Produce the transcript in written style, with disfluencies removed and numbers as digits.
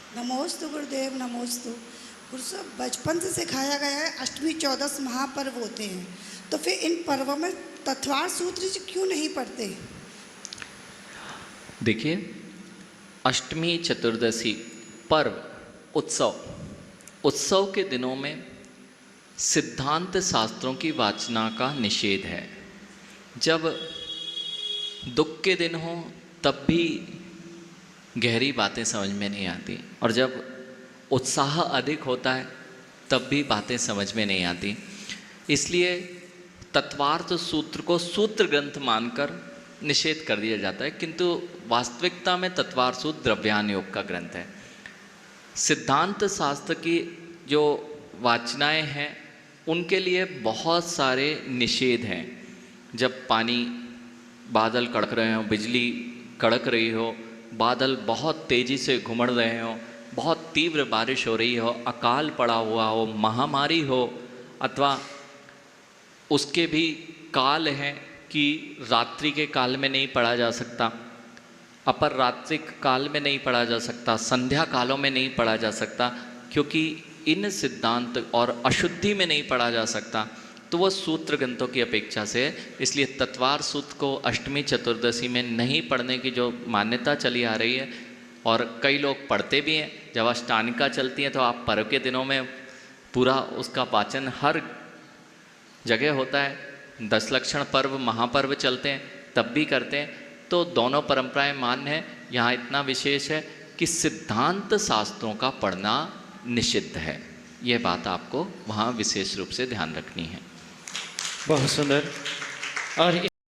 नमोस्तु गुरुदेव, नमोस्तु। गुरु साहब, बचपन से सिखाया गया है अष्टमी 14 महापर्व होते हैं, तो फिर इन पर्वों में तत्वार सूत्र क्यों नहीं पढ़ते? देखिए, अष्टमी, चतुर्दशी, पर्व, उत्सव के दिनों में सिद्धांत शास्त्रों की वाचना का निषेध है। जब दुख के दिन हो तब भी गहरी बातें समझ में नहीं आती, और जब उत्साह अधिक होता है तब भी बातें समझ में नहीं आती। इसलिए तत्वार्थ सूत्र को सूत्र ग्रंथ मानकर निषेध कर दिया जाता है, किंतु वास्तविकता में तत्वार्थ सूत्र द्रव्यान योग का ग्रंथ है। सिद्धांत शास्त्र की जो वाचनाएं हैं उनके लिए बहुत सारे निषेध हैं। जब पानी, बादल कड़क रहे हों, बिजली कड़क रही हो, बादल बहुत तेज़ी से घुमड़ रहे हों, बहुत तीव्र बारिश हो रही हो, अकाल पड़ा हुआ हो, महामारी हो, अथवा उसके भी काल हैं कि रात्रि के काल में नहीं पढ़ा जा सकता, अपर रात्रिक काल में नहीं पढ़ा जा सकता, संध्या कालों में नहीं पढ़ा जा सकता, क्योंकि इन सिद्धांत और अशुद्धि में नहीं पढ़ा जा सकता, तो वह सूत्र ग्रंथों की अपेक्षा से। इसलिए तत्वार सूत्र को अष्टमी चतुर्दशी में नहीं पढ़ने की जो मान्यता चली आ रही है, और कई लोग पढ़ते भी हैं। जब अष्टानिका चलती हैं तो आप पर्व के दिनों में पूरा उसका वाचन हर जगह होता है। 10 लक्षण पर्व, महापर्व चलते हैं तब भी करते हैं। तो दोनों परंपराएं मान्य हैं। यहाँ इतना विशेष है कि सिद्धांत शास्त्रों का पढ़ना निषिद्ध है। यह बात आपको वहाँ विशेष रूप से ध्यान रखनी है। बहुत सुंदर। और